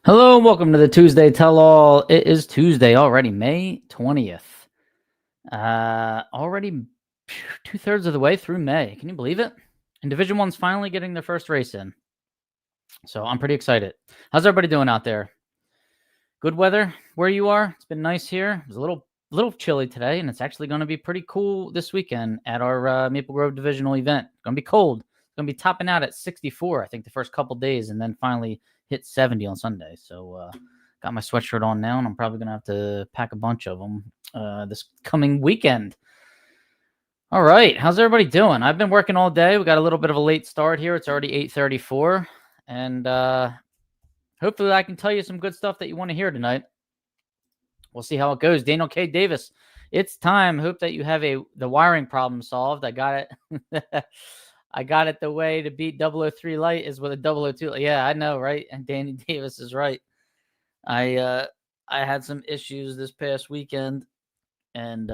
Hello and welcome to the Tuesday Tell-All. It is Tuesday already, May 20th. Already 2/3 of the way through May. Can you believe it? And Division 1's finally getting their first race in. So I'm pretty excited. How's everybody doing out there? Good weather where you are? It's been nice here. It was a little chilly today, and it's actually going to be pretty cool this weekend at our Maple Grove divisional event. It's going to be cold. It's going to be topping out at 64, I think, the first couple days, and then finally hit 70 on Sunday. So got my sweatshirt on now, and I'm probably going to have to pack a bunch of them this coming weekend. All right. How's everybody doing? I've been working all day. We got a little bit of a late start here. It's already 8:34, and hopefully I can tell you some good stuff that you want to hear tonight. We'll see how it goes. Daniel K. Davis, it's time. Hope that you have the wiring problem solved. I got it. I got it. The way to beat 003 light is with a 002. Yeah, I know, right? And Danny Davis is right. I had some issues this past weekend, and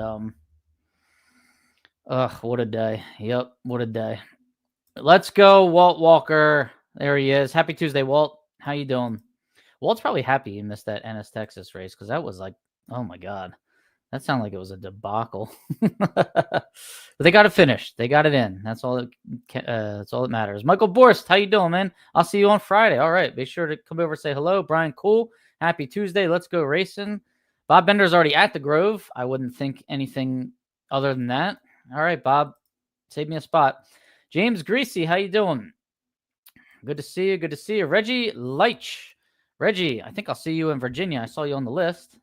what a day. Yep, what a day. Let's go, Walt Walker. There he is. Happy Tuesday, Walt. How you doing? Walt's probably happy he missed that Ennis, Texas race because that was like, oh my God. That sounded like it was a debacle. But they got it finished. They got it in. That's all that matters. Michael Borst, how you doing, man? I'll see you on Friday. All right. Be sure to come over and say hello. Brian Cool, happy Tuesday. Let's go racing. Bob Bender's already at the Grove. I wouldn't think anything other than that. All right, Bob. Save me a spot. James Greasy, how you doing? Good to see you. Good to see you. Reggie Leitch. Reggie, I think I'll see you in Virginia. I saw you on the list.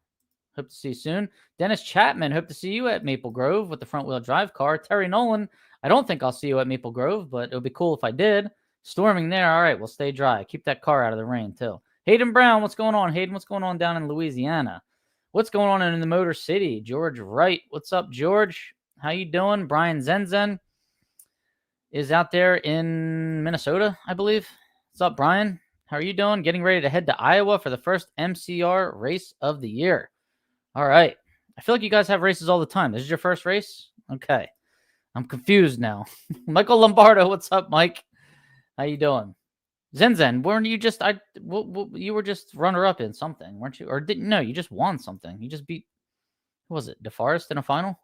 Hope to see you soon. Dennis Chapman, hope to see you at Maple Grove with the front-wheel drive car. Terry Nolan, I don't think I'll see you at Maple Grove, but it would be cool if I did. Storming there. All right, we'll stay dry. Keep that car out of the rain, too. Hayden Brown, what's going on? Hayden, what's going on down in Louisiana? What's going on in the Motor City? George Wright, what's up, George? How you doing? Brian Zenzen is out there in Minnesota, I believe. What's up, Brian? How are you doing? Getting ready to head to Iowa for the first MCR race of the year. All right. I feel like you guys have races all the time. This is your first race? Okay. I'm confused now. Michael Lombardo, what's up, Mike? How you doing? Zenzen, weren't you just you were just runner-up in something, weren't you? Or didn't? No, you just won something. You just beat, what was it, DeForest in a final?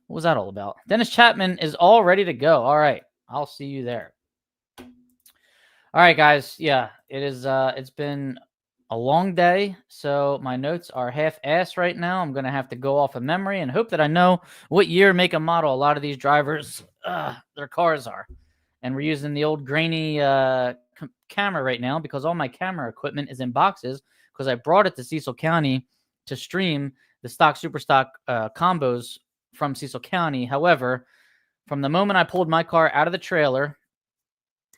What was that all about? Dennis Chapman is all ready to go. All right. I'll see you there. All right, guys. Yeah, it is. It's been a long day, so my notes are half-assed right now. I'm going to have to go off of memory and hope that I know what year, make, and model a lot of these drivers, their cars are. And we're using the old grainy camera right now because all my camera equipment is in boxes because I brought it to Cecil County to stream the stock, super stock combos from Cecil County. However, from the moment I pulled my car out of the trailer,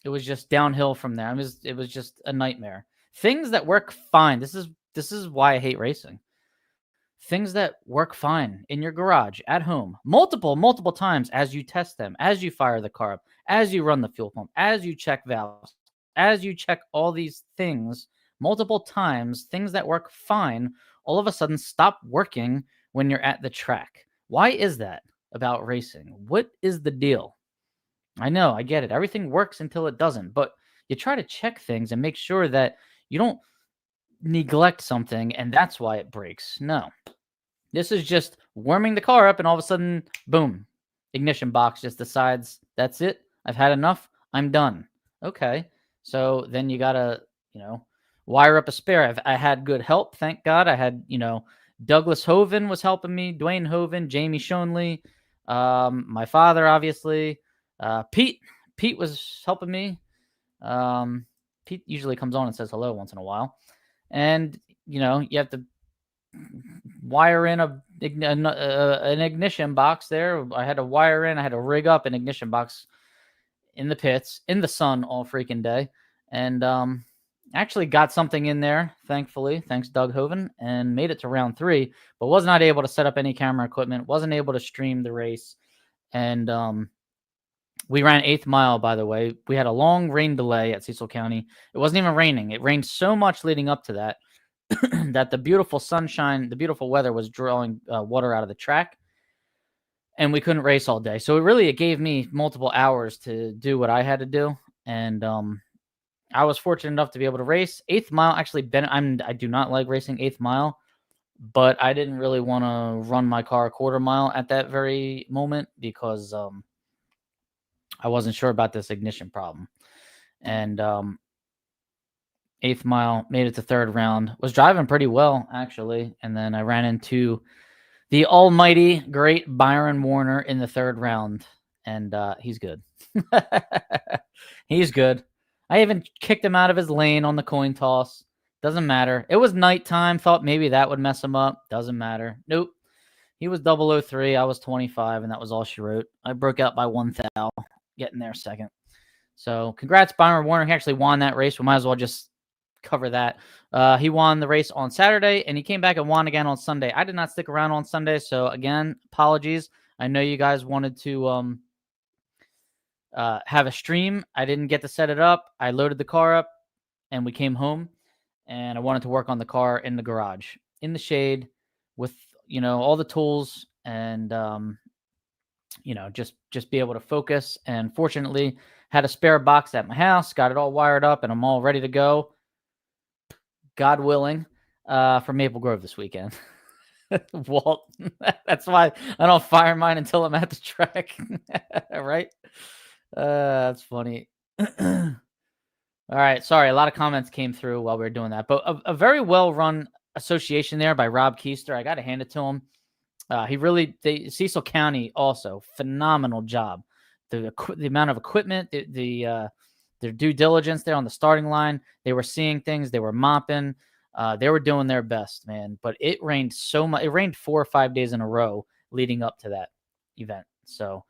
it was just downhill from there. It was just a nightmare. Things that work fine. This is why I hate racing. Things that work fine in your garage, at home, multiple times as you test them, as you fire the car up, as you run the fuel pump, as you check valves, as you check all these things multiple times, things that work fine all of a sudden stop working when you're at the track. Why is that about racing? What is the deal? I know, I get it. Everything works until it doesn't, but you try to check things and make sure that you don't neglect something and that's why it breaks. No. This is just warming the car up and all of a sudden, boom, ignition box just decides that's it. I've had enough. I'm done. Okay. So then you got to, wire up a spare. I had good help. Thank God. I had, Douglas Hoven was helping me, Dwayne Hoven, Jamie Shonley, my father, obviously. Pete was helping me. Pete usually comes on and says hello once in a while. And, you have to wire in an ignition box there. I had to rig up an ignition box in the pits, in the sun all freaking day. And actually got something in there, thankfully, thanks Doug Hoven, and made it to round 3, but was not able to set up any camera equipment, wasn't able to stream the race. And we ran 8th mile, by the way. We had a long rain delay at Cecil County. It wasn't even raining. It rained so much leading up to that that the beautiful sunshine, the beautiful weather was drawing water out of the track, and we couldn't race all day. So it gave me multiple hours to do what I had to do, and I was fortunate enough to be able to race 8th mile. Actually, I do not like racing 8th mile, but I didn't really want to run my car a quarter mile at that very moment because I wasn't sure about this ignition problem. And 8th mile, made it to 3rd round, was driving pretty well, actually. And then I ran into the almighty great Byron Warner in the 3rd round, and he's good. He's good. I even kicked him out of his lane on the coin toss. Doesn't matter. It was nighttime. Thought maybe that would mess him up. Doesn't matter. Nope. He was 003. I was 25, and that was all she wrote. I broke out by 1 thou, getting there second. So congrats, Byron Warner. He actually won that race. We might as well just cover that. He won the race on Saturday, and he came back and won again on Sunday. I did not stick around on Sunday, so again, apologies. I know you guys wanted to have a stream. I didn't get to set it up. I loaded the car up, and we came home, and I wanted to work on the car in the garage, in the shade, with all the tools, and just be able to focus. And fortunately, had a spare box at my house, got it all wired up, and I'm all ready to go, God willing, for Maple Grove this weekend. Walt, that's why I don't fire mine until I'm at the track. Right? That's funny. All right. Sorry. A lot of comments came through while we were doing that, but a very well run association there by Rob Keister. I got to hand it to him. Cecil County also phenomenal job. The amount of equipment, their due diligence there on the starting line. They were seeing things. They were mopping. They were doing their best, man. But it rained so much. It rained 4 or 5 days in a row leading up to that event. So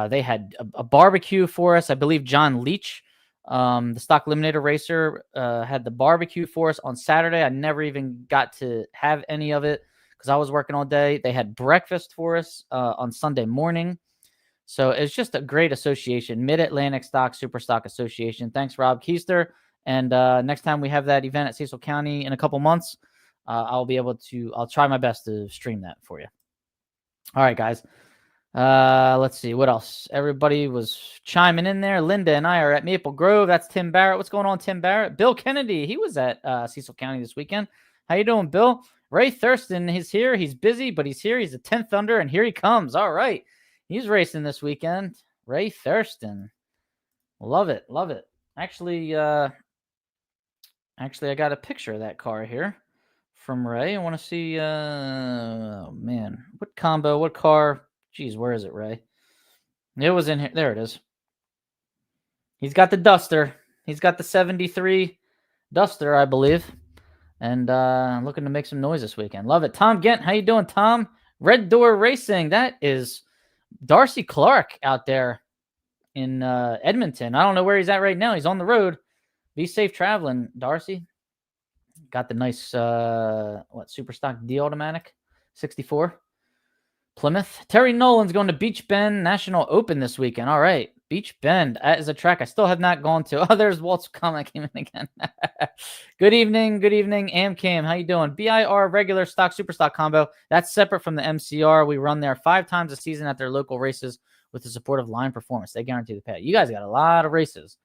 they had a barbecue for us. I believe John Leach, the stock eliminator racer, had the barbecue for us on Saturday. I never even got to have any of it because I was working all day. They had breakfast for us on Sunday morning. So it's just a great association, Mid-Atlantic Stk Super Stock Association. Thanks, Rob Keister. And next time we have that event at Cecil County in a couple months, I'll try my best to stream that for you. All right, guys. Let's see. What else? Everybody was chiming in there. Linda and I are at Maple Grove. That's Tim Barrett. What's going on, Tim Barrett? Bill Kennedy. He was at Cecil County this weekend. How you doing, Bill? Ray Thurston is here. He's busy, but he's here. He's a 10th under, and here he comes. All right. He's racing this weekend. Ray Thurston. Love it. Love it. Actually, I got a picture of that car here from Ray. I want to see, oh, man. What combo? What car? Jeez, where is it, Ray? It was in here. There it is. He's got the Duster. He's got the 73 Duster, I believe. And looking to make some noise this weekend. Love it. Tom Gent, how you doing, Tom? Red Door Racing. That is Darcy Clark out there in Edmonton. I don't know where he's at right now. He's on the road. Be safe traveling, Darcy. Got the nice, Super Stock D Automatic 64. Plymouth. Terry Nolan's going to Beach Bend National Open this weekend. All right. Beach Bend. That is a track I still have not gone to. Oh, there's Walt's comment came in again. Good evening. Good evening. Amcam. How you doing? BIR regular stock, super stock combo. That's separate from the MCR. We run there 5 times a season at their local races with the support of Line Performance. They guarantee the pay. You guys got a lot of races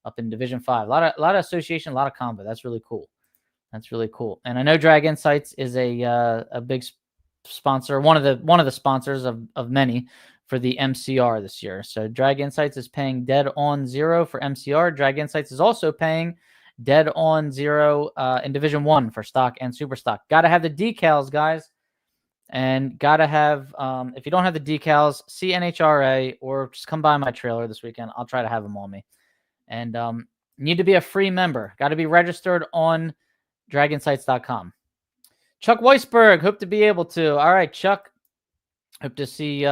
up in Division 5. A lot of association, a lot of combo. That's really cool. That's really cool. And I know Drag Insights is a big sponsor, one of the sponsors of many for the MCR this year. So Drag Insights is paying dead on zero for MCR. Drag Insights is also paying dead on zero in Division 1 for stock and super stock. Got to have the decals, guys. And got to have, if you don't have the decals, see NHRA or just come by my trailer this weekend. I'll try to have them on me. And need to be a free member. Got to be registered on draginsights.com. Chuck Weisberg, hope to be able to. All right, Chuck. Hope to see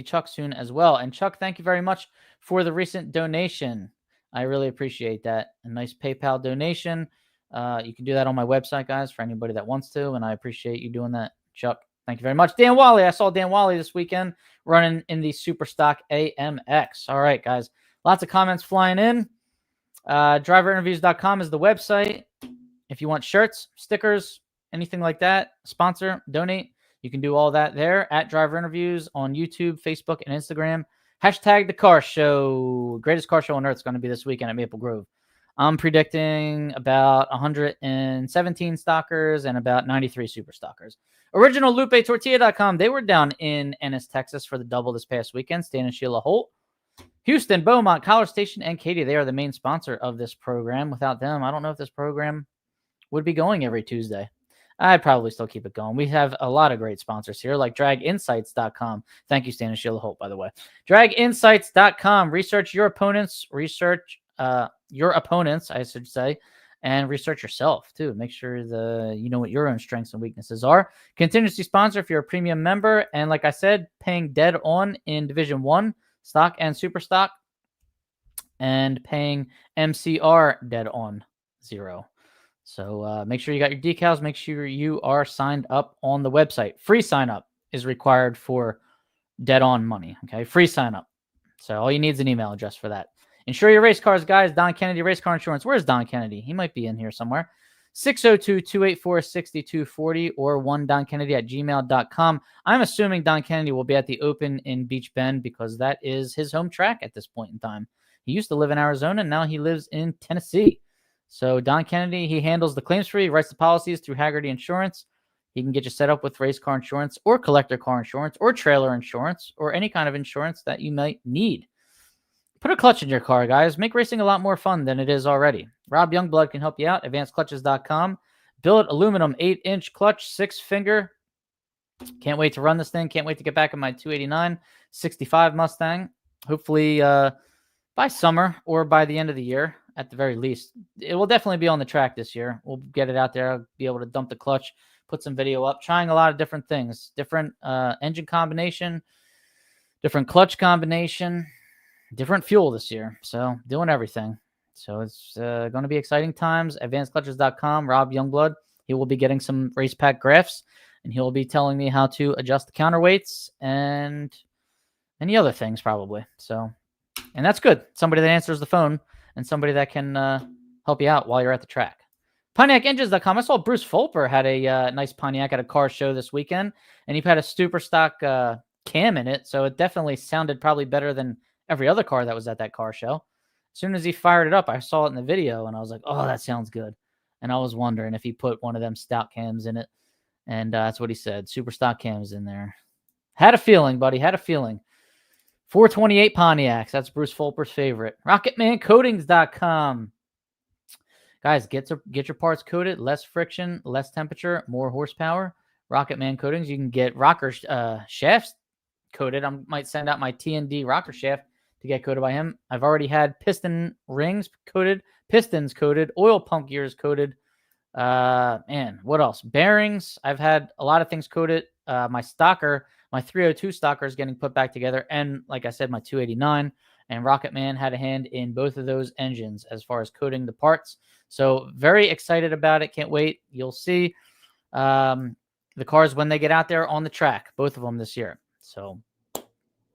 Chuck soon as well. And Chuck, thank you very much for the recent donation. I really appreciate that. A nice PayPal donation. You can do that on my website, guys, for anybody that wants to. And I appreciate you doing that, Chuck. Thank you very much. Dan Wally. I saw Dan Wally this weekend running in the Superstock AMX. All right, guys. Lots of comments flying in. Driverinterviews.com is the website. If you want shirts, stickers, anything like that, sponsor, donate, you can do all that there at Driver Interviews on YouTube, Facebook, and Instagram. Hashtag the car show. Greatest car show on earth is going to be this weekend at Maple Grove. I'm predicting about 117 stockers and about 93 super stockers. OriginalLupeTortilla.com. They were down in Ennis, Texas for the double this past weekend. Stan and Sheila Holt. Houston, Beaumont, College Station, and Katy. They are the main sponsor of this program. Without them, I don't know if this program would be going every Tuesday. I'd probably still keep it going. We have a lot of great sponsors here, like DragInsights.com. Thank you, Stan and Sheila Holt, by the way. DragInsights.com. Research your opponents. I should say, and research yourself, too. Make sure you know what your own strengths and weaknesses are. Contingency sponsor if you're a premium member. And like I said, paying dead on in Division 1, stock and super stock, and paying MCR dead on 0. So make sure you got your decals. Make sure you are signed up on the website. Free sign up is required for dead on money. Okay, free sign up. So all you need is an email address for that. Insure your race cars, guys. Don Kennedy Race Car Insurance. Where's Don Kennedy? He might be in here somewhere. 602-284-6240 or 1donkennedy@gmail.com. I'm assuming Don Kennedy will be at the Open in Beach Bend because that is his home track at this point in time. He used to live in Arizona, and now he lives in Tennessee. So Don Kennedy, he handles the claims for you, writes the policies through Haggerty Insurance. He can get you set up with race car insurance or collector car insurance or trailer insurance or any kind of insurance that you might need. Put a clutch in your car, guys. Make racing a lot more fun than it is already. Rob Youngblood can help you out. AdvancedClutches.com. Billet aluminum 8-inch clutch, 6-finger. Can't wait to run this thing. Can't wait to get back in my 289 65 Mustang. Hopefully by summer or by the end of the year at the very least. It will definitely be on the track this year. We'll get it out there. I'll be able to dump the clutch, put some video up, trying a lot of different things. Different engine combination, different clutch combination, different fuel this year. So doing everything. So it's going to be exciting times. AdvancedClutches.com. Rob Youngblood. He will be getting some race pack graphs, and he'll be telling me how to adjust the counterweights and any other things probably. So, and that's good. Somebody that answers the phone and somebody that can help you out while you're at the track. PontiacEngines.com. I saw Bruce Fulper had a nice Pontiac at a car show this weekend, and he had a super stock cam in it, so it definitely sounded probably better than every other car that was at that car show. As soon as he fired it up, I saw it in the video, and I was like, oh, that sounds good. And I was wondering if he put one of them stout cams in it, and that's what he said. Super stock cams in there. Had a feeling, buddy. Had a feeling. 428 Pontiacs. That's Bruce Fulper's favorite. RocketManCoatings.com. Guys, get your parts coated. Less friction, less temperature, more horsepower. Rocketman Coatings. You can get rocker shafts coated. I might send out my T&D rocker shaft to get coated by him. I've already had piston rings coated, pistons coated, oil pump gears coated. Man, what else? Bearings. I've had a lot of things coated. My stocker, my 302 stocker is getting put back together. And like I said, my 289 and Rocketman had a hand in both of those engines as far as coating the parts. So very excited about it. Can't wait. You'll see the cars when they get out there on the track, both of them this year. So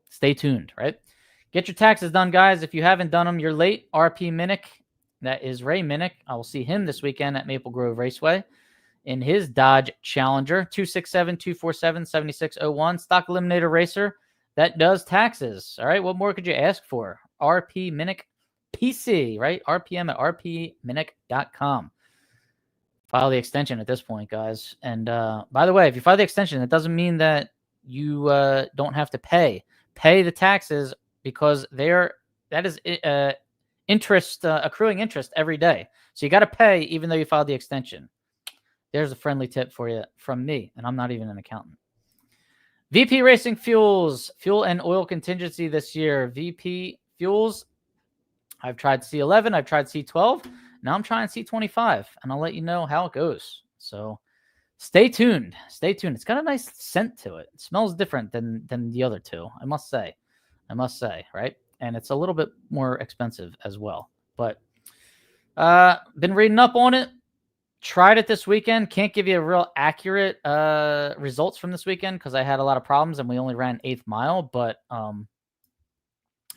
stay tuned, right? Get your taxes done, guys. If you haven't done them, you're late. RP Minnick, that is Ray Minnick. I will see him this weekend at Maple Grove Raceway in his Dodge Challenger, 267-247-7601. Stock Eliminator Racer that does taxes. All right, what more could you ask for? RP Minnick PC, right? RPM at rpminnick.com. File the extension at this point, guys. And by the way, if you file the extension, it doesn't mean that you don't have to pay the taxes, because that is interest, accruing interest every day. So you got to pay even though you filed the extension. There's a friendly tip for you from me, and I'm not even an accountant. VP Racing Fuels, fuel and oil contingency this year. VP Fuels, I've tried C11, I've tried C12. Now I'm trying C25, and I'll let you know how it goes. So stay tuned. Stay tuned. It's got a nice scent to it. It smells different than the other two, I must say, right? And it's a little bit more expensive as well. But been reading up on it. Tried it this weekend. Can't give you a real accurate results from this weekend because I had a lot of problems and we only ran 8th mile. But and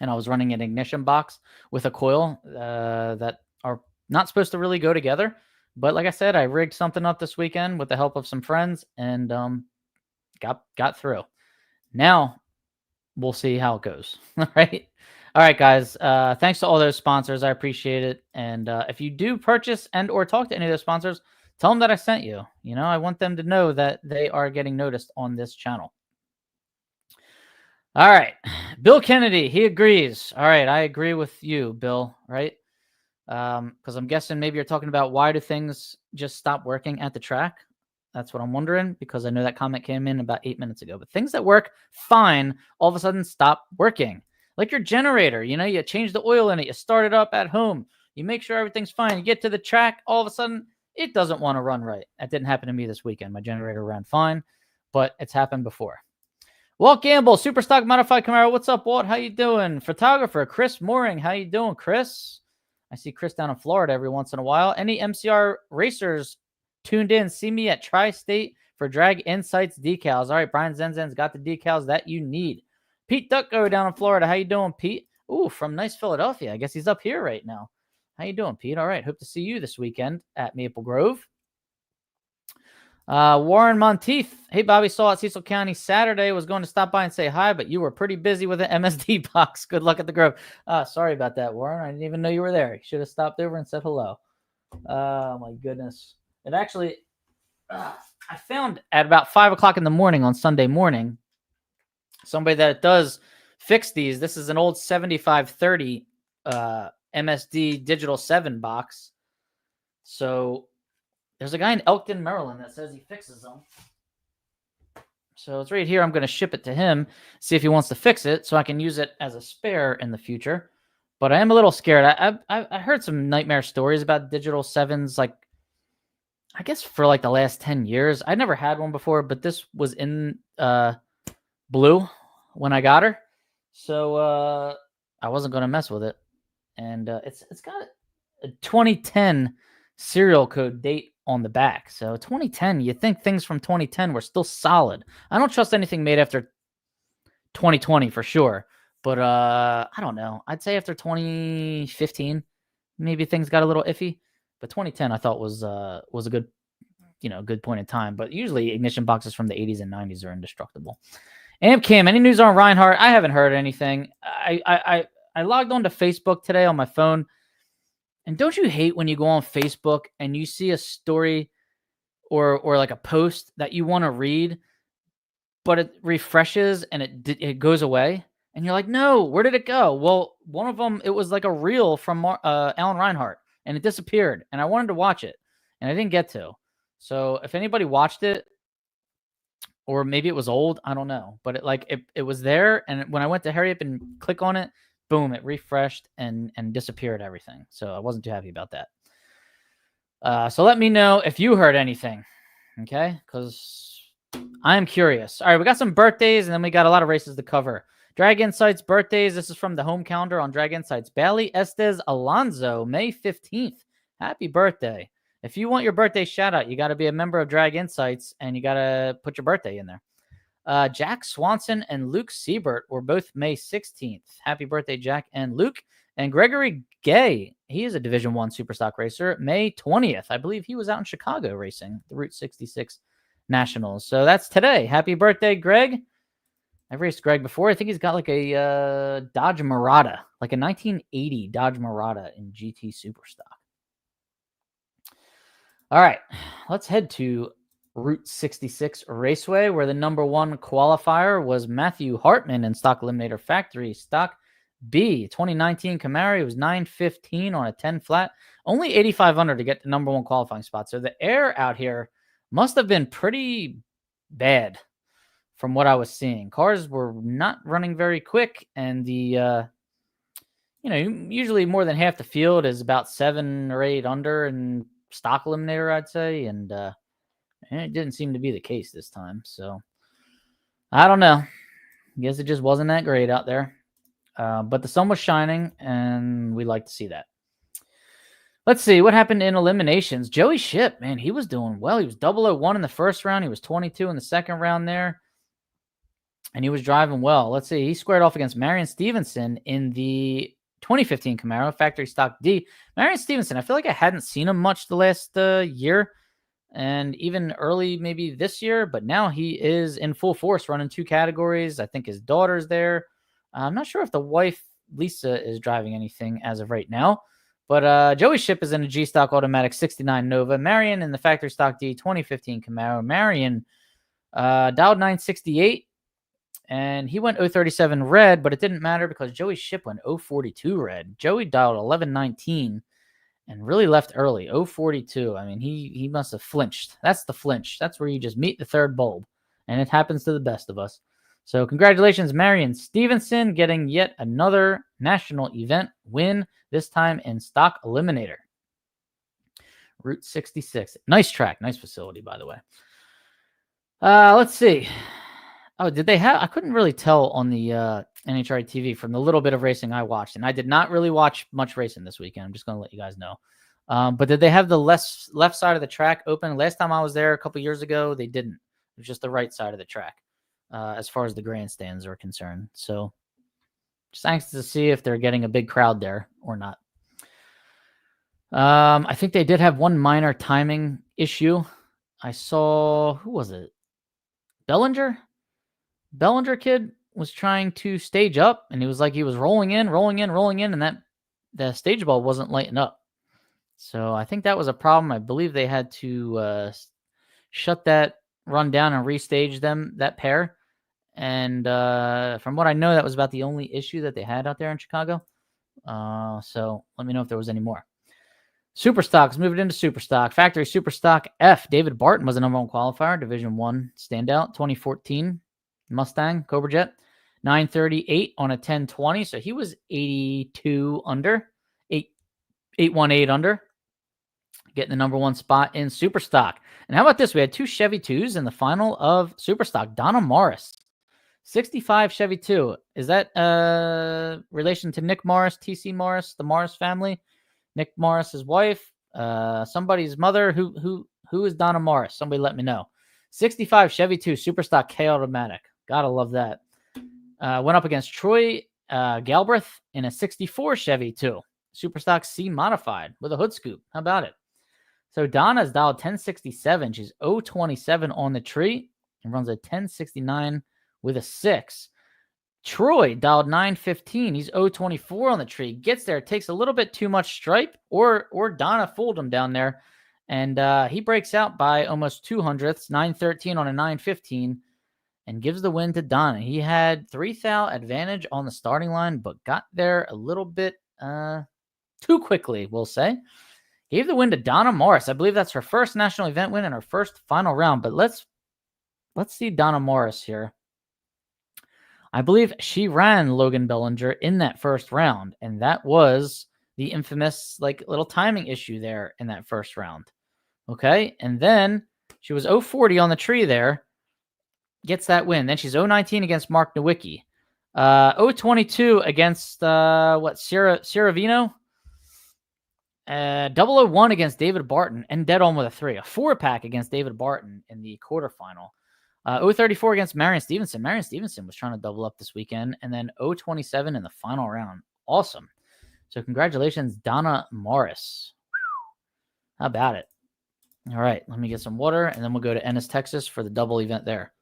I was running an ignition box with a coil that are not supposed to really go together. But like I said, I rigged something up this weekend with the help of some friends and got through. Now we'll see how it goes. All right. All right, guys. Thanks to all those sponsors. I appreciate it. And if you do purchase and or talk to any of those sponsors, tell them that I sent you. You know, I want them to know that they are getting noticed on this channel. All right. Bill Kennedy, he agrees. All right, I agree with you, Bill, right? Because I'm guessing maybe you're talking about why do things just stop working at the track? That's what I'm wondering, because I know that comment came in about 8 minutes ago. But things that work fine all of a sudden stop working. Like your generator, you know, you change the oil in it, you start it up at home, you make sure everything's fine, you get to the track, all of a sudden it doesn't want to run right. That didn't happen to me this weekend. My generator ran fine, but it's happened before. Walt Gamble, Superstock Modified Camaro. What's up, Walt? How you doing? Photographer Chris Mooring. How you doing, Chris? I see Chris down in Florida every once in a while. Any MCR racers tuned in? See me at Tri-State for Drag Insights decals. All right, Brian Zenzen's got the decals that you need. Pete Ducko down in Florida. How you doing, Pete? Ooh, from nice Philadelphia. I guess he's up here right now. How you doing, Pete? All right, hope to see you this weekend at Maple Grove. Warren Monteith. Hey, Bobby, saw at Cecil County Saturday. Was going to stop by and say hi, but you were pretty busy with an MSD box. Good luck at the Grove. Sorry about that, Warren. I didn't even know you were there. You should have stopped over and said hello. Oh, my goodness. It actually, I found at about 5 o'clock in the morning on Sunday morning, somebody that does fix these. This is an old 7530 MSD Digital 7 box. So there's a guy in Elkton, Maryland that says he fixes them. So it's right here. I'm going to ship it to him, see if he wants to fix it so I can use it as a spare in the future. But I am a little scared. I heard some nightmare stories about Digital 7s, like, I guess for like the last 10 years. I never had one before, but this was in blue when I got her. So I wasn't going to mess with it. And it's got a 2010 serial code date on the back. So 2010, you think things from 2010 were still solid. I don't trust anything made after 2020 for sure. But I don't know. I'd say after 2015, maybe things got a little iffy. But 2010, I thought was a good, good point in time. But usually ignition boxes from the 80s and 90s are indestructible. Cam, any news on Reinhardt? I haven't heard anything. I logged on to Facebook today on my phone. And don't you hate when you go on Facebook and you see a story or like a post that you want to read, but it refreshes and it goes away? And you're like, no, where did it go? Well, one of them, it was like a reel from Alan Reinhardt, and it disappeared. And I wanted to watch it, and I didn't get to. So if anybody watched it, or maybe it was old, I don't know. But it was there, and when I went to hurry up and click on it, boom, it refreshed and disappeared everything. So I wasn't too happy about that. So let me know if you heard anything, okay? Because I'm curious. All right, we got some birthdays, and then we got a lot of races to cover. Drag Insights birthdays. This is from the home calendar on Drag Insights. Bailey Estes Alonso, May 15th. Happy birthday. If you want your birthday shout out, you got to be a member of Drag Insights, and you got to put your birthday in there. Jack Swanson and Luke Siebert were both May 16th. Happy birthday, Jack and Luke. And Gregory Gay, he is a Division I Superstock racer, May 20th. I believe he was out in Chicago racing the Route 66 Nationals. So that's today. Happy birthday, Greg. I've raced Greg before. I think he's got like a Dodge Murata, like a 1980 Dodge Murata in GT Superstock. All right, let's head to Route 66 Raceway, where the number one qualifier was Matthew Hartman in Stock Eliminator Factory Stock B. 2019 Camaro. It was 915 on a 10 flat. Only 8,500 to get the number one qualifying spot. So the air out here must have been pretty bad from what I was seeing. Cars were not running very quick, and the usually more than half the field is about 7 or 8 under in Stock Eliminator, I'd say, and it didn't seem to be the case this time. So I don't know. I guess it just wasn't that great out there. But the sun was shining, and we like to see that. Let's see what happened in eliminations. Joey Shipp, man, he was doing well. He was 001 in the first round. He was 22 in the second round there, and he was driving well. Let's see. He squared off against Marion Stevenson in the 2015 Camaro Factory Stock D. Marion Stevenson, I feel like I hadn't seen him much the last year, and even early maybe this year, but now he is in full force running 2 categories. I think his daughter's there. I'm not sure if the wife Lisa is driving anything as of right now. But Joey Ship is in a G Stock Automatic 69 Nova. Marion in the Factory Stock D 2015 Camaro. Marion dialed 968, and he went 037 red, but it didn't matter because Joey Ship went 042 red. Joey dialed 1119 and really left early, 042. I mean, he must have flinched. That's the flinch. That's where you just meet the third bulb, and it happens to the best of us. So congratulations, Marion Stevenson, getting yet another national event win, this time in Stock Eliminator. Route 66. Nice track. Nice facility, by the way. Let's see. Oh, did they have... I couldn't really tell on the NHRA TV from the little bit of racing I watched, and I did not really watch much racing this weekend. I'm just going to let you guys know. But did they have the left side of the track open? Last time I was there a couple years ago, they didn't. It was just the right side of the track. As far as the grandstands are concerned. So just anxious to see if they're getting a big crowd there or not. I think they did have one minor timing issue. I saw, who was it? Bellinger kid was trying to stage up, and he was rolling in, and the stage ball wasn't lighting up. So I think that was a problem. I believe they had to shut that run down and restage that pair. And from what I know, that was about the only issue that they had out there in Chicago. So let me know if there was any more. Superstocks, moving into Superstock. Factory Superstock F. David Barton was the number one qualifier. Division 1 standout. 2014 Mustang Cobra Jet. 938 on a 1020. So he was 82 under. 818 under. Getting the number one spot in Superstock. And how about this? We had 2 Chevy 2s in the final of Superstock. Donna Morris. 65 Chevy 2. Is that relation to Nick Morris, TC Morris, the Morris family? Nick Morris's wife, somebody's mother. Who is Donna Morris? Somebody let me know. 65 Chevy 2 Superstock K Automatic. Gotta love that. Went up against Troy Galbraith in a 64 Chevy 2 Superstock C Modified with a hood scoop. How about it? So Donna's dialed 1067. She's 027 on the tree and runs a 1069 with a 6. Troy dialed 915. He's 024 on the tree. Gets there, takes a little bit too much stripe, or Donna fooled him down there, and he breaks out by almost 200ths, 913 on a 915, and gives the win to Donna. He had 3 thou advantage on the starting line, but got there a little bit too quickly, we'll say. Gave the win to Donna Morris. I believe that's her first national event win and her first final round. But let's see Donna Morris here. I believe she ran Logan Bellinger in that first round, and that was the infamous little timing issue there in that first round. Okay, and then she was 040 on the tree there, gets that win. Then she's 019 against Mark Nowicki, 022 against Ciravino, 001 against David Barton, and dead on with a 3, a 4-pack against David Barton in the quarterfinal. 034 against Marion Stevenson. Marion Stevenson was trying to double up this weekend. And then 027 in the final round. Awesome. So congratulations, Donna Morris. How about it? All right, let me get some water, and then we'll go to Ennis, Texas for the double event there.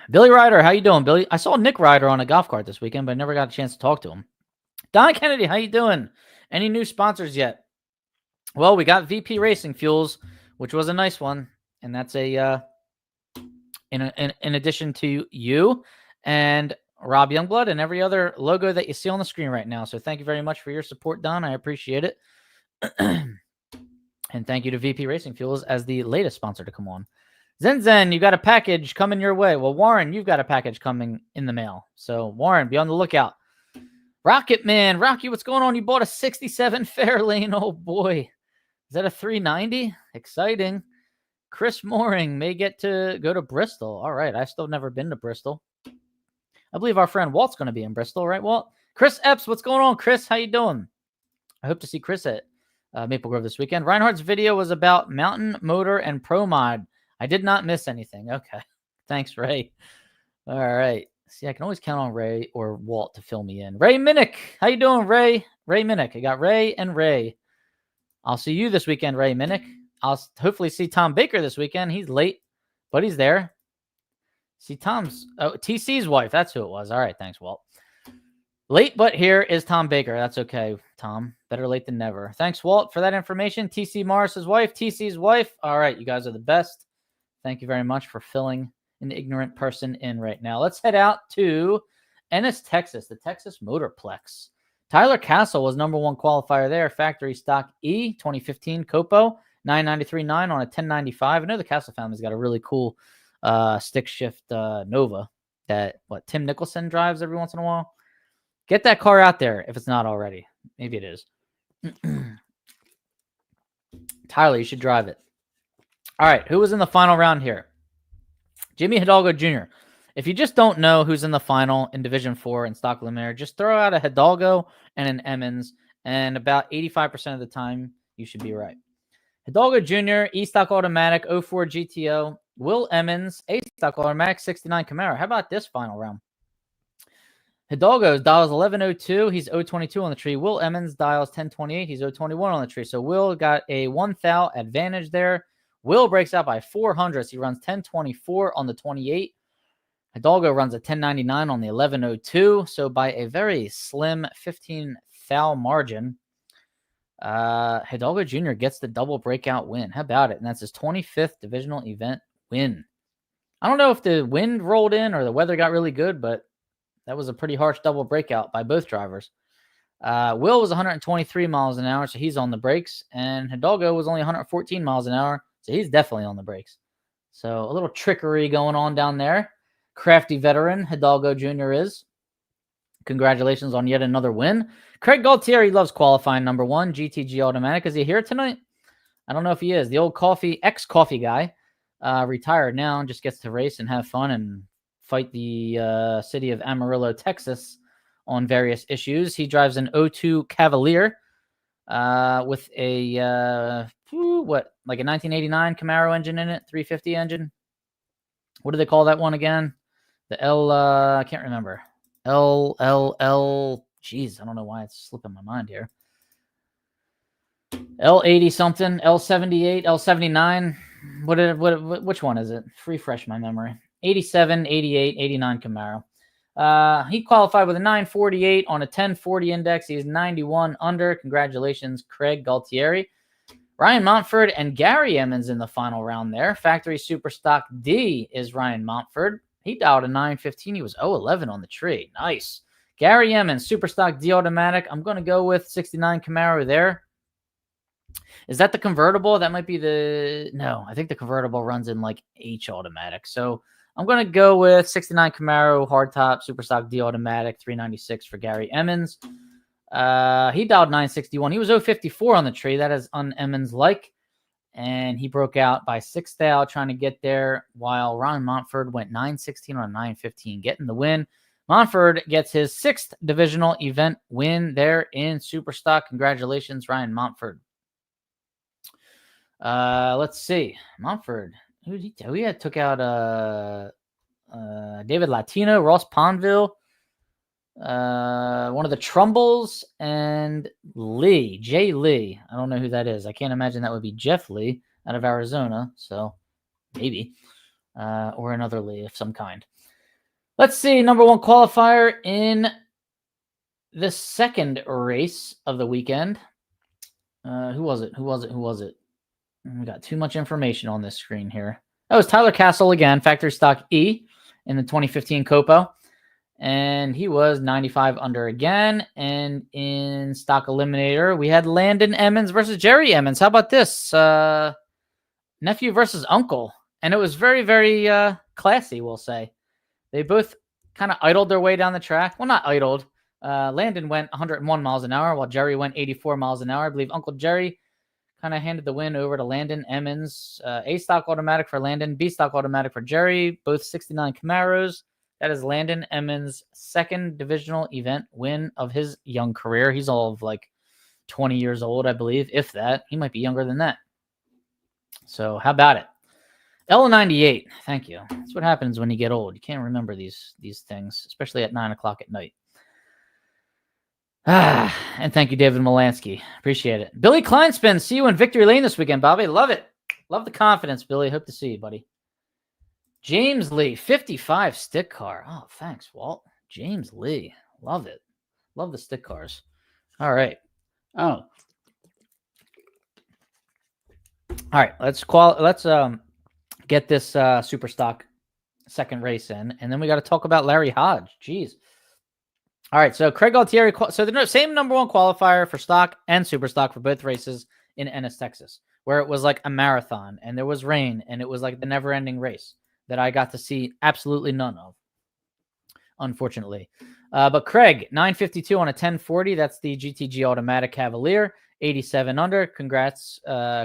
Billy Ryder, how you doing, Billy? I saw Nick Ryder on a golf cart this weekend, but I never got a chance to talk to him. Don Kennedy, how you doing? Any new sponsors yet? Well, we got VP Racing Fuels, which was a nice one, and that's in addition to you and Rob Youngblood and every other logo that you see on the screen right now. So thank you very much for your support, Don. I appreciate it. And thank you to VP Racing Fuels as the latest sponsor to come on. Zen, you got a package coming your way. Well, Warren, you've got a package coming in the mail. So Warren, be on the lookout. Rocket Man, Rocky, what's going on? You bought a 67 Fairlane. Oh boy. Is that a 390? Exciting. Chris Mooring may get to go to Bristol. All right. I've still never been to Bristol. I believe our friend Walt's going to be in Bristol, right, Walt? Chris Epps, what's going on, Chris? How you doing? I hope to see Chris at Maple Grove this weekend. Reinhardt's video was about Mountain Motor and Pro Mod. I did not miss anything. Okay. Thanks, Ray. All right. See, I can always count on Ray or Walt to fill me in. Ray Minnick. How you doing, Ray? Ray Minnick. I got Ray and Ray. I'll see you this weekend, Ray Minnick. I'll hopefully see Tom Baker this weekend. He's late, but he's there. See, Tom's TC's wife. That's who it was. All right, thanks, Walt. Late, but here is Tom Baker. That's okay, Tom. Better late than never. Thanks, Walt, for that information. TC Morris's wife, TC's wife. All right, you guys are the best. Thank you very much for filling an ignorant person in right now. Let's head out to Ennis, Texas, the Texas Motorplex. Tyler Castle was number one qualifier there. Factory stock E, 2015 Copo, 993.9 on a 1095. I know the Castle family's got a really cool stick shift Nova that Tim Nicholson drives every once in a while. Get that car out there if it's not already. Maybe it is. Tyler, you should drive it. All right, who was in the final round here? Jimmy Hidalgo Jr. If you just don't know who's in the final in Division 4 in stock eliminator, just throw out a Hidalgo and an Emmons, and about 85% of the time, you should be right. Hidalgo Jr., E-Stock Automatic, 04 GTO. Will Emmons, A-Stock Automatic, 69 Camaro. How about this final round? Hidalgo's dials 1102. He's 022 on the tree. Will Emmons dials 1028. He's 021 on the tree. So Will got a 1,000 advantage there. Will breaks out by 400. He runs 1024 on the 28. Hidalgo runs a 1099 on the 1102. So by a very slim 15,000 margin, Hidalgo Jr. gets the double breakout win. How about it? And that's his 25th divisional event win. I don't know if the wind rolled in or the weather got really good, but that was a pretty harsh double breakout by both drivers. Will was 123 miles an hour, so he's on the brakes. And Hidalgo was only 114 miles an hour, so he's definitely on the brakes. So a little trickery going on down there. Crafty veteran Hidalgo Jr. is. Congratulations on yet another win. Craig Galtieri loves qualifying number one, GTG Automatic. Is he here tonight? I don't know if he is. The old ex-coffee guy, retired now and just gets to race and have fun and fight the city of Amarillo, Texas on various issues. He drives an 02 Cavalier with a, like a 1989 Camaro engine in it, 350 engine. What do they call that one again? The I can't remember. Geez, I don't know why it's slipping my mind here. L80 something, L78, L79. Which one is it? Refresh my memory. 87, 88, 89 Camaro. He qualified with a 948 on a 1040 index. He's 91 under. Congratulations, Craig Galtieri. Ryan Montford and Gary Emmons in the final round there. Factory Super Stock D is Ryan Montford. He dialed a 915. He was 011 on the tree. Nice. Gary Emmons, Super Stock D Automatic. I'm going to go with 69 Camaro there. Is that the convertible? That might be no, I think the convertible runs in like H Automatic. So I'm going to go with 69 Camaro, hardtop, Super Stock D Automatic, 396 for Gary Emmons. He dialed 961. He was 054 on the tree. That is un-Emmons-like. And he broke out by 6,000 trying to get there, while Ron Montford went 916 on 915, getting the win. Montford gets his 6th divisional event win there in Super Stock. Congratulations, Ryan Montford. Let's see. Montford. Who did he tell? We took out David Latino, Ross Ponville, one of the Trumbles, and Lee, Jay Lee. I don't know who that is. I can't imagine that would be Jeff Lee out of Arizona. So maybe, or another Lee of some kind. Let's see. Number one qualifier in the second race of the weekend. Who was it? We got too much information on this screen here. That was Tyler Castle again, factory stock E in the 2015 Copo. And he was 95 under again. And in stock eliminator, we had Landon Emmons versus Jerry Emmons. How about this? Nephew versus uncle. And it was very, very classy, we'll say. They both kind of idled their way down the track. Well, not idled. Landon went 101 miles an hour, while Jerry went 84 miles an hour. I believe Uncle Jerry kind of handed the win over to Landon Emmons. A-stock automatic for Landon, B-stock automatic for Jerry, both 69 Camaros. That is Landon Emmons' second divisional event win of his young career. He's all of like 20 years old, I believe, if that. He might be younger than that. So how about it? L98, thank you. That's what happens when you get old. You can't remember these things, especially at 9 o'clock at night. And thank you, David Molansky. Appreciate it. Billy Kleinspin, see you in Victory Lane this weekend, Bobby. Love it. Love the confidence, Billy. Hope to see you, buddy. James Lee, 55 stick car. Oh, thanks, Walt. James Lee. Love it. Love the stick cars. All right. Oh. All right. Let's get this super stock second race in, and then we got to talk about Larry Hodge. Jeez. All right. So Craig Altieri. So the same number one qualifier for stock and super stock for both races in Ennis, Texas, where it was like a marathon and there was rain and it was like the never-ending race that I got to see absolutely none of, unfortunately. But Craig, 952 on a 1040. That's the GTG Automatic Cavalier, 87 under. Congrats,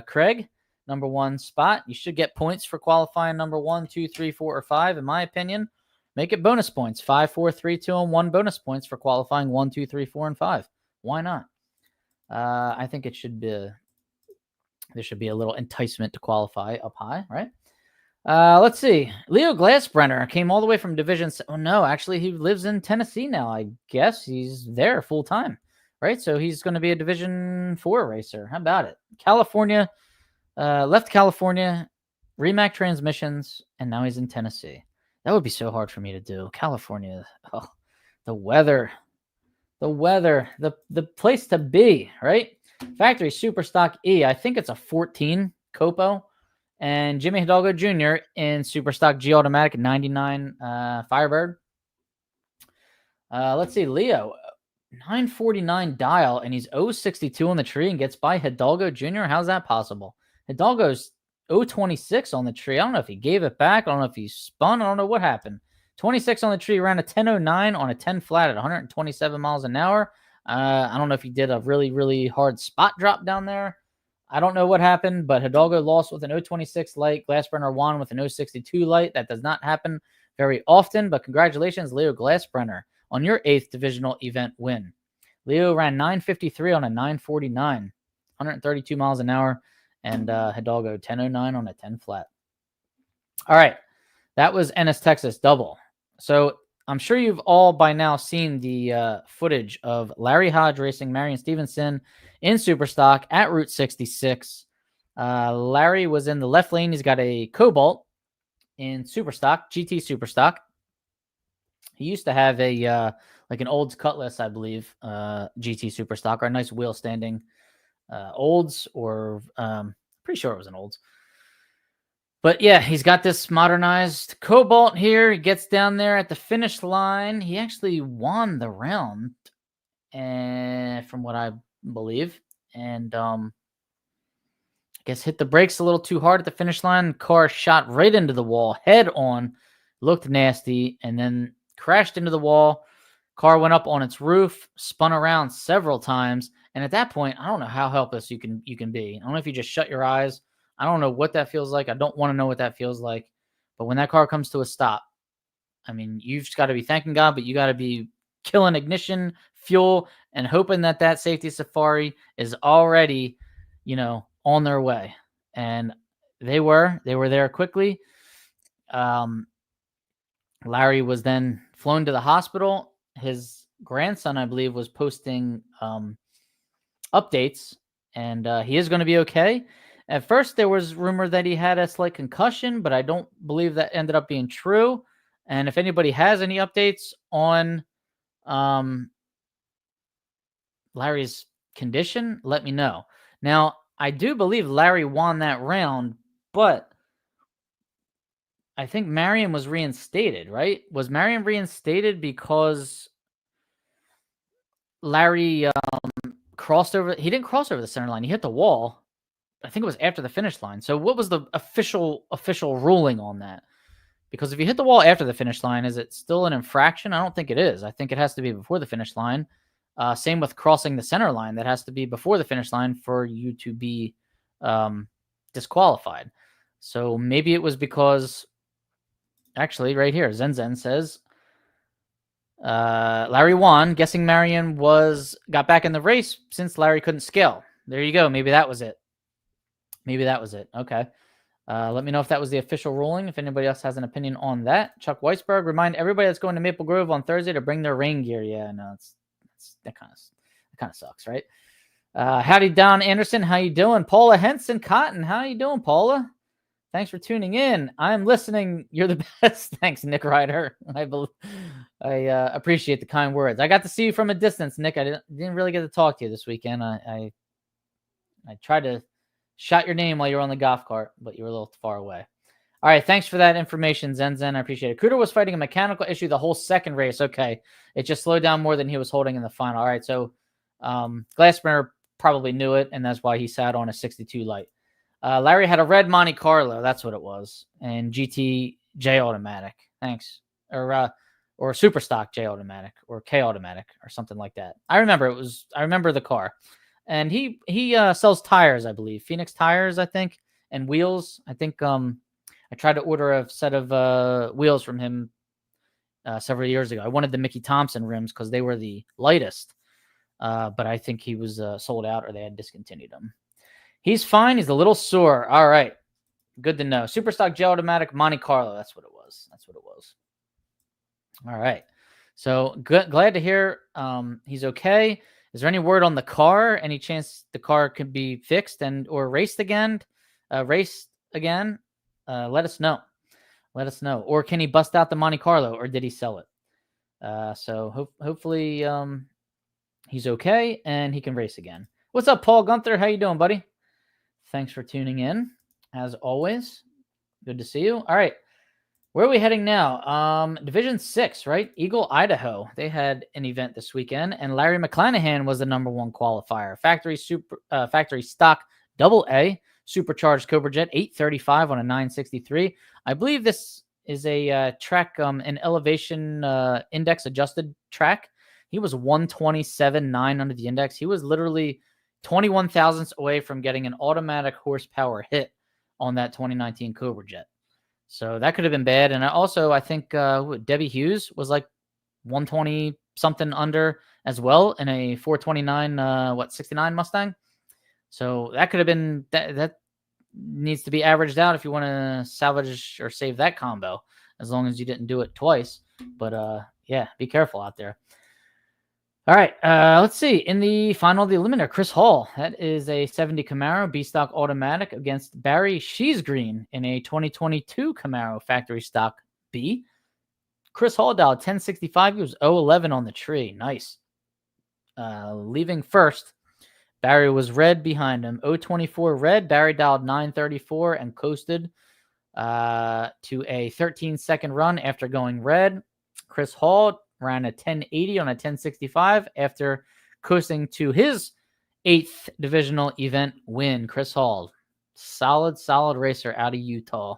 Craig. Number one spot. You should get points for qualifying number 1, 2, 3, 4, or 5, in my opinion. Make it bonus points. 5, 4, 3, 2, and 1 bonus points for qualifying 1, 2, 3, 4, and 5. Why not? I think it should be. There should be a little enticement to qualify up high, right? Let's see. Leo Glassbrenner came all the way from Division. Oh no, actually, he lives in Tennessee now. I guess he's there full time, right? So he's going to be a Division 4 racer. How about it? California, left California, Rimac Transmissions, and now he's in Tennessee. That would be so hard for me to do. California, oh, the weather, the place to be, right? Factory Super Stock E. I think it's a 14 Copo. And Jimmy Hidalgo Jr. in Super Stock G Automatic 99 Firebird. Let's see. Leo, 949 dial, and he's 062 on the tree and gets by Hidalgo Jr. How's that possible? Hidalgo's 026 on the tree. I don't know if he gave it back. I don't know if he spun. I don't know what happened. 26 on the tree, ran a 1009 on a 10 flat at 127 miles an hour. I don't know if he did a really, really hard spot drop down there. I don't know what happened, but Hidalgo lost with an 026 light. Glassbrenner won with an 062 light. That does not happen very often, but congratulations, Leo Glassbrenner, on your 8th divisional event win. Leo ran 953 on a 949, 132 miles an hour, and Hidalgo 1009 on a 10 flat. All right, that was Ennis, Texas double. So I'm sure you've all by now seen the footage of Larry Hodge racing Marion Stevenson in Super Stock at Route 66. Larry was in the left lane. He's got a Cobalt in Super Stock, GT Super Stock. He used to have a like an Olds Cutlass, I believe, GT Super Stock, or a nice wheel standing Olds, or pretty sure it was an Olds. But yeah, he's got this modernized Cobalt here. He gets down there at the finish line. He actually won the round, and from what I believe, and I guess hit the brakes a little too hard at the finish line. Car shot right into the wall, head on, looked nasty, and then crashed into the wall. Car went up on its roof, spun around several times, and at that point, I don't know how helpless you can be. I don't know if you just shut your eyes. I don't know what that feels like. I don't want to know what that feels like. But when that car comes to a stop, I mean, you've just got to be thanking God, but you got to be killing ignition, fuel, and hoping that that safety safari is already, on their way. And they were there quickly. Larry was then flown to the hospital. His grandson, I believe, was posting updates, and he is going to be okay. At first, there was rumor that he had a slight concussion, but I don't believe that ended up being true. And if anybody has any updates on Larry's condition, let me know. Now, I do believe Larry won that round, but I think Marion was reinstated, right? Was Marion reinstated because Larry crossed over? He didn't cross over the center line. He hit the wall. I think it was after the finish line. So what was the official ruling on that? Because if you hit the wall after the finish line, is it still an infraction? I don't think it is. I think it has to be before the finish line. Same with crossing the center line. That has to be before the finish line for you to be disqualified. So maybe it was because, actually right here, Zen says, Larry won, guessing Marion got back in the race since Larry couldn't scale. There you go. Maybe that was it. Okay. Let me know if that was the official ruling. If anybody else has an opinion on that. Chuck Weisberg, remind everybody that's going to Maple Grove on Thursday to bring their rain gear. Yeah, no, that kind of sucks, right? Howdy, Don Anderson. How you doing? Paula Henson Cotton. How you doing, Paula? Thanks for tuning in. I'm listening. You're the best. Thanks, Nick Ryder. I appreciate the kind words. I got to see you from a distance, Nick. I didn't really get to talk to you this weekend. I tried to shout your name while you were on the golf cart, but you were a little far away. All right, thanks for that information, Zen. I appreciate it. Cooter was fighting a mechanical issue the whole second race. Okay, it just slowed down more than he was holding in the final. All right, so Glassbrenner probably knew it, and that's why he sat on a 62 light. Larry had a red Monte Carlo. That's what it was, and GT J automatic. Thanks, or Super Stock J automatic, or K automatic, or something like that. I remember the car, and he sells tires, I believe, Phoenix tires, I think, and wheels. I think I tried to order a set of wheels from him several years ago. I wanted the Mickey Thompson rims because they were the lightest, but I think he was sold out or they had discontinued them. He's fine. He's a little sore. All right. Good to know. Superstock Gel Automatic Monte Carlo. That's what it was. All right. So glad to hear he's okay. Is there any word on the car? Any chance the car could be fixed or raced again? Let us know. Or can he bust out the Monte Carlo, or did he sell it? So hopefully he's okay and he can race again. What's up, Paul Gunther? How you doing, buddy? Thanks for tuning in, as always. Good to see you. All right. Where are we heading now? Division 6, right? Eagle, Idaho. They had an event this weekend, and Larry McClanahan was the #1 qualifier. Factory stock AA supercharged Cobra Jet 835 on a 963. I believe this is a track, an elevation index adjusted track. He was 127.9 under the index. He was literally 21 thousandths away from getting an automatic horsepower hit on that 2019 Cobra Jet. So that could have been bad. And I think Debbie Hughes was like 120 something under as well in a 429 69 Mustang. So that could have been that needs to be averaged out if you want to salvage or save that combo, as long as you didn't do it twice. But yeah, be careful out there. All right, let's see. In the final of the eliminator, Chris Hall. That is a 70 Camaro B-Stock automatic against Barry Sheesgreen in a 2022 Camaro factory stock B. Chris Hall dialed 1065. He was 011 on the tree. Nice. Leaving first, Barry was red behind him. 024 red. Barry dialed 934 and coasted to a 13-second run after going red. Chris Hall ran a 1080 on a 1065 after coasting to his 8th divisional event win. Chris Hall, solid racer out of Utah.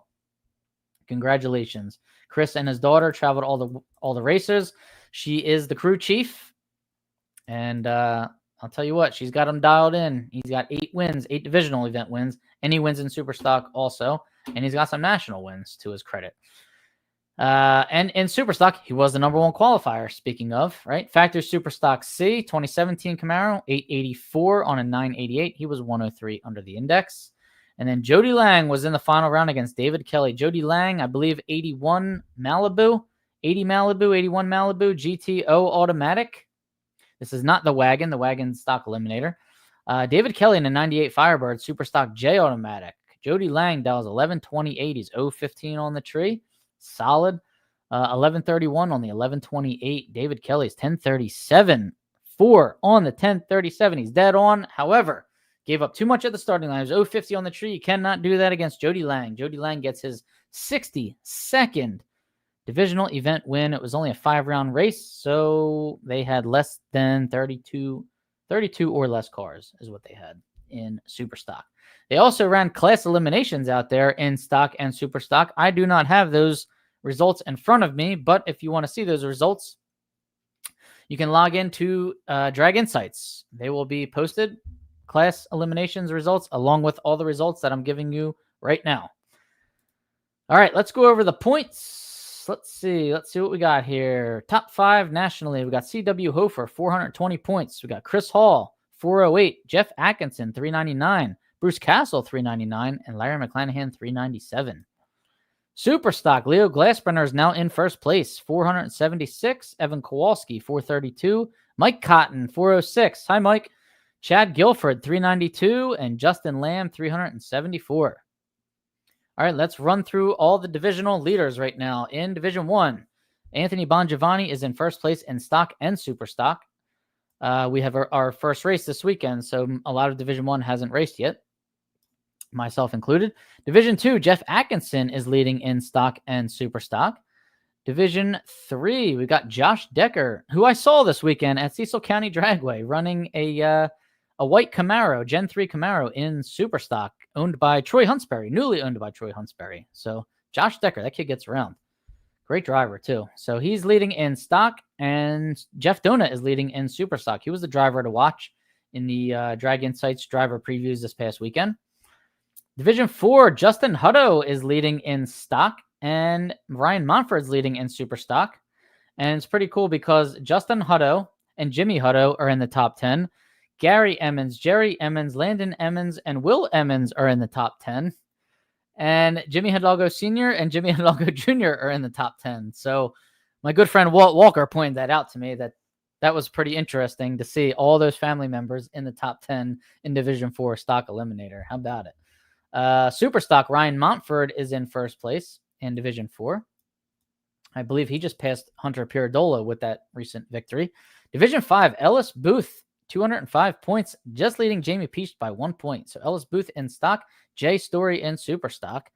Congratulations. Chris and his daughter traveled all the races. She is the crew chief, and I'll tell you what, she's got him dialed in. He's got 8 wins, 8 divisional event wins, and he wins in Superstock also, and he's got some national wins to his credit. And in Superstock, he was the #1 qualifier, speaking of, right? Factory Superstock C, 2017 Camaro, 884 on a 988. He was 103 under the index. And then Jody Lang was in the final round against David Kelly. Jody Lang, I believe 81 Malibu, 81 Malibu, GTO automatic. This is not the wagon stock eliminator. David Kelly in a 98 Firebird, Superstock J automatic. Jody Lang dials 1128. He's 015 on the tree. Solid. 1131 on the 1128. David Kelly's 1037. 4 on the 1037. He's dead on. However, gave up too much at the starting line. He was 050 on the tree. You cannot do that against Jody Lang. Jody Lang gets his 62nd divisional event win. It was only a 5-round race, so they had less than 32 or less cars is what they had in Superstock. They also ran class eliminations out there in stock and Superstock. I do not have those results in front of me, but if you want to see those results, you can log into Drag Insights. They will be posted, class eliminations results, along with all the results that I'm giving you right now. All right, let's go over the points. Let's see what we got here. Top 5 nationally. We got C.W. Hofer, 420 points. We got Chris Hall, 408. Jeff Atkinson, 399. Bruce Castle, 399. And Larry McClanahan, 397. Superstock, Leo Glassbrenner is now in first place, 476. Evan Kowalski, 432. Mike Cotton, 406. Hi, Mike. Chad Guilford, 392. And Justin Lamb, 374. All right, let's run through all the divisional leaders right now. In Division 1, Anthony Bongiovanni is in first place in stock and super stock. We have our first race this weekend, so a lot of Division 1 hasn't raced yet, myself included. Division 2, Jeff Atkinson is leading in stock and super stock. Division 3, we got Josh Decker, who I saw this weekend at Cecil County Dragway, running a white Camaro, Gen 3 Camaro in super stock, owned by Troy Huntsberry, newly owned by Troy Huntsberry. So Josh Decker, that kid gets around. Great driver, too. So he's leading in stock, and Jeff Donut is leading in super stock. He was the driver to watch in the Drag Insights driver previews this past weekend. Division 4, Justin Hutto is leading in stock, and Ryan Montford's leading in super stock. And it's pretty cool because Justin Hutto and Jimmy Hutto are in the top 10. Gary Emmons, Jerry Emmons, Landon Emmons, and Will Emmons are in the top 10. And Jimmy Hidalgo Sr. and Jimmy Hidalgo Jr. are in the top 10. So my good friend Walt Walker pointed that out to me, that was pretty interesting to see all those family members in the top 10 in Division 4 stock eliminator. How about it? Super stock, Ryan Montford is in first place in Division 4. I believe he just passed Hunter Piradolo with that recent victory. Division 5, Ellis Booth, 205 points, just leading Jamie Peach by 1 point. So Ellis Booth in stock, Jay Story in super stock.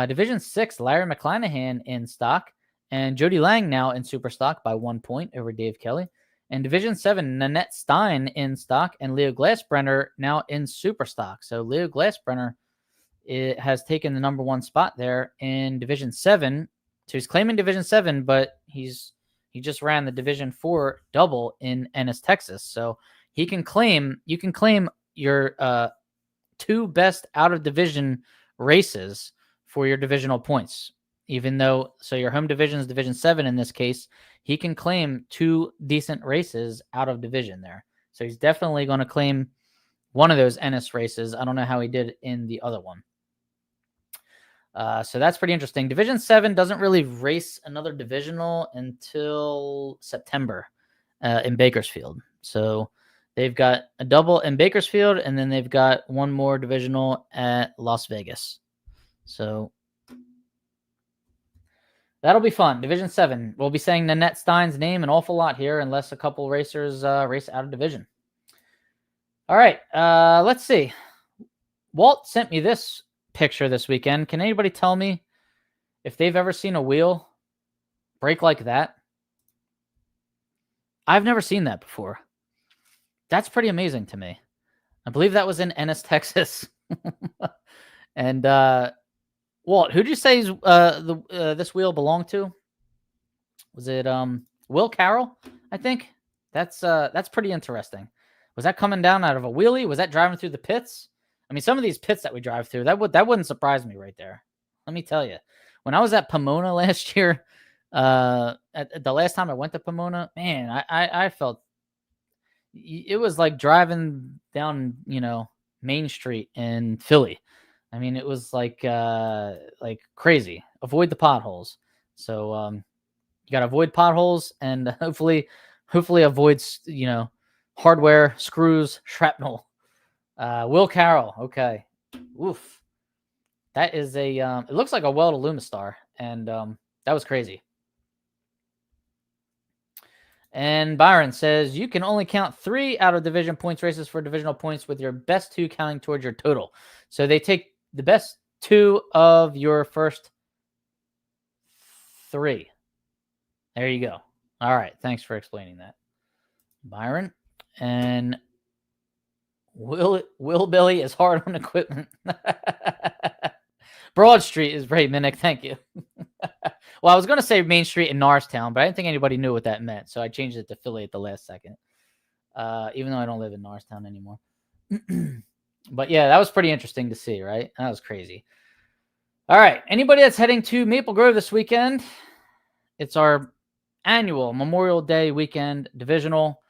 Division 6, Larry McClanahan in stock, and Jody Lang now in super stock by 1 point over Dave Kelly. And Division 7, Nanette Stein in stock, and Leo Glassbrenner now in super stock. So Leo Glassbrenner has taken the number 1 spot there in Division 7. So he's claiming Division 7, but he just ran the Division 4 double in Ennis, Texas. So you can claim your 2 best out of division races for your divisional points. Even though, so your home division is Division 7 in this case, he can claim 2 decent races out of division there. So he's definitely going to claim one of those Ennis races. I don't know how he did in the other one. So that's pretty interesting. Division 7 doesn't really race another divisional until September in Bakersfield. So they've got a double in Bakersfield, and then they've got one more divisional at Las Vegas. So that'll be fun. Division 7. We'll be saying Nanette Stein's name an awful lot here unless a couple racers race out of division. All right, let's see. Walt sent me this picture this weekend. Can anybody tell me if they've ever seen a wheel break like that? I've never seen that before. That's pretty amazing to me. I believe that was in Ennis, Texas. And Walt, who did you say this wheel belonged to? Was it Will Carroll? I think that's pretty interesting. Was that coming down out of a wheelie? Was that driving through the pits? I mean, some of these pits that we drive through, that wouldn't surprise me right there. Let me tell you, when I was at Pomona last year, at the last time I went to Pomona, man, I felt it was like driving down, Main Street in Philly. I mean, it was like crazy. Avoid the potholes. So you got to avoid potholes and hopefully avoid, hardware, screws, shrapnel. Will Carroll. Okay. Oof. That is it looks like a Weld Lumistar, and that was crazy. And Byron says, you can only count 3 out of division points races for divisional points, with your best 2 counting towards your total. So they take the best 2 of your first 3. There you go. All right. Thanks for explaining that, Byron. And Will Billy is hard on equipment. Broad Street is Ray Minnick. Thank you. Well, I was going to say Main Street in Norristown, but I didn't think anybody knew what that meant, so I changed it to Philly at the last second, even though I don't live in Norristown anymore. But yeah, that was pretty interesting to see, right? That was crazy. All right. Anybody that's heading to Maple Grove this weekend, it's our annual Memorial Day weekend divisional.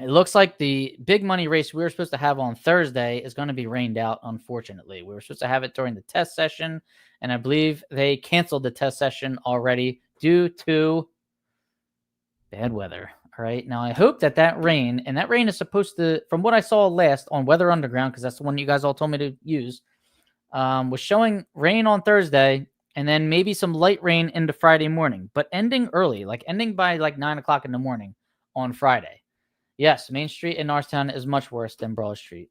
It looks like the big money race we were supposed to have on Thursday is going to be rained out, unfortunately. We were supposed to have it during the test session, and I believe they canceled the test session already due to bad weather. All right. Now, I hope that rain, and that rain is supposed to, from what I saw last on Weather Underground, because that's the one you guys all told me to use, was showing rain on Thursday and then maybe some light rain into Friday morning, but ending early, like ending by like 9 o'clock in the morning on Friday. Yes, Main Street in Norristown is much worse than Broad Street,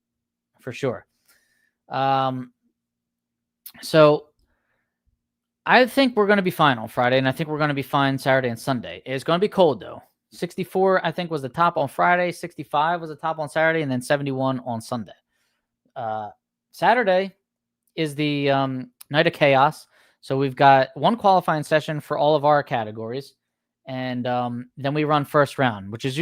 for sure. So I think we're going to be fine on Friday, and I think we're going to be fine Saturday and Sunday. It's going to be cold, though. 64, I think, was the top on Friday. 65 was the top on Saturday, and then 71 on Sunday. Saturday is the night of chaos. So we've got one qualifying session for all of our categories, and then we run first round, which is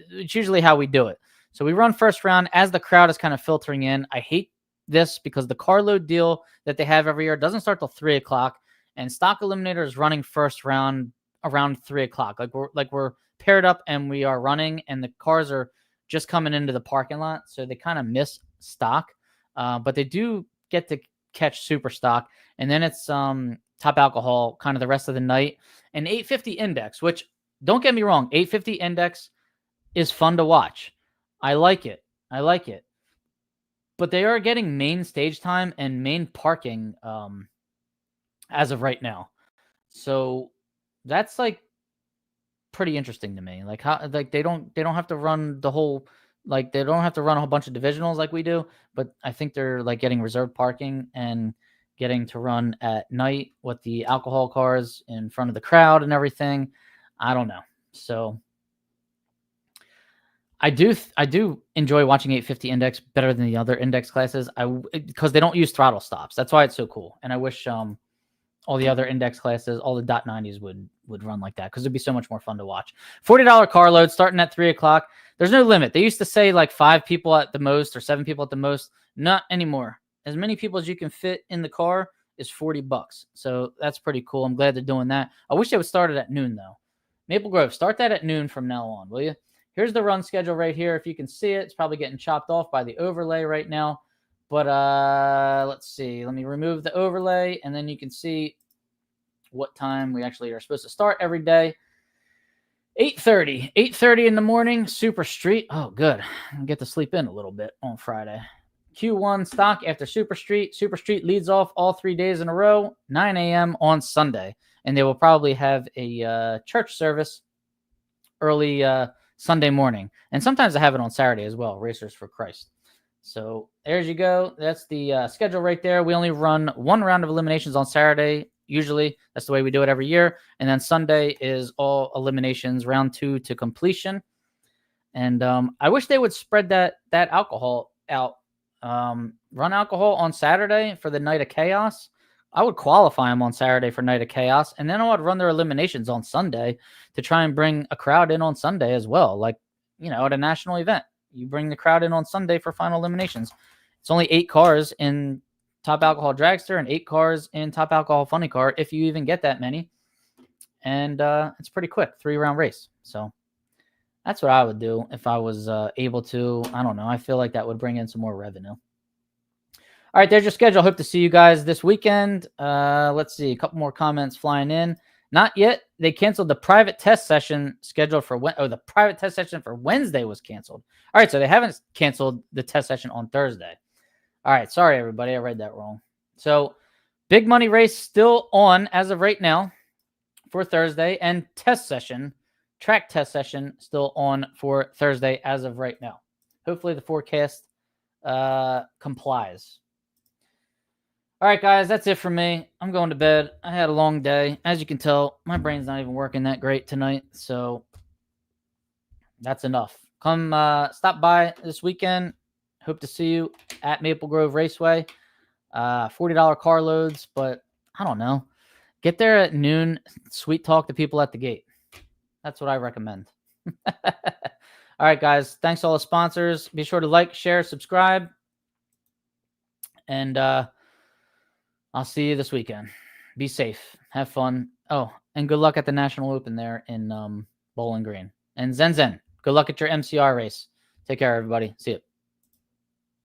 usually how we do it. So we run first round as the crowd is kind of filtering in. I hate this because the carload deal that they have every year doesn't start till 3 o'clock, and Stock Eliminator is running first round around 3 o'clock. Like we're paired up and we are running, and the cars are just coming into the parking lot, so they kind of miss stock. But they do get to catch super stock, and then it's top alcohol kind of the rest of the night. An 850 index, which, don't get me wrong, 850 index is fun to watch. I like it. But they are getting main stage time and main parking as of right now. So that's like pretty interesting to me. Like how they don't have to run the whole, like they don't have to run a whole bunch of divisionals like we do, but I think they're like getting reserved parking and getting to run at night with the alcohol cars in front of the crowd and everything. I don't know. So I do enjoy watching 850 index better than the other index classes. Because they don't use throttle stops. That's why it's so cool. And I wish all the other index classes, all the .90s would run like that, because it'd be so much more fun to watch. $40 car load starting at 3 o'clock. There's no limit. They used to say like 5 people at the most or 7 people at the most. Not anymore. As many people as you can fit in the car is $40. So that's pretty cool. I'm glad they're doing that. I wish they would start it at noon though. Maple Grove, start that at noon from now on, will you? Here's the run schedule right here. If you can see it, it's probably getting chopped off by the overlay right now. But let's see. Let me remove the overlay, and then you can see what time we actually are supposed to start every day. 8:30. 8:30 in the morning, Super Street. Oh, good. I'll get to sleep in a little bit on Friday. Q1 stock after Super Street. Super Street leads off all 3 days in a row, 9 a.m. on Sunday. And they will probably have a church service early Sunday morning. And sometimes I have it on Saturday as well, Racers for Christ. So there's you go. That's the schedule right there. We only run one round of eliminations on Saturday. Usually that's the way we do it every year. And then Sunday is all eliminations, round 2 to completion. And I wish they would spread that alcohol out. Run alcohol on Saturday for the night of chaos. I would qualify them on Saturday for night of chaos, and then I would run their eliminations on Sunday to try and bring a crowd in on Sunday as well. Like, at a national event, you bring the crowd in on Sunday for final eliminations. It's only 8 cars in Top Alcohol Dragster and 8 cars in Top Alcohol Funny Car, if you even get that many. And it's pretty quick, 3-round race. So that's what I would do if I was able to. I don't know. I feel like that would bring in some more revenue. All right, there's your schedule. Hope to see you guys this weekend. Let's see. A couple more comments flying in. Not yet. They canceled the private test session scheduled for the private test session for Wednesday was canceled. All right, so they haven't canceled the test session on Thursday. All right, sorry, everybody. I read that wrong. So big money race still on as of right now for Thursday, and track test session still on for Thursday as of right now. Hopefully the forecast complies. All right, guys, that's it for me. I'm going to bed. I had a long day. As you can tell, my brain's not even working that great tonight, so that's enough. Come stop by this weekend. Hope to see you at Maple Grove Raceway. $40 car loads, but I don't know. Get there at noon. Sweet talk to people at the gate. That's what I recommend. All right, guys. Thanks to all the sponsors. Be sure to like, share, subscribe. And I'll see you this weekend. Be safe. Have fun. Oh, and good luck at the National Open there in Bowling Green. And Zen. Good luck at your MCR race. Take care, everybody. See you.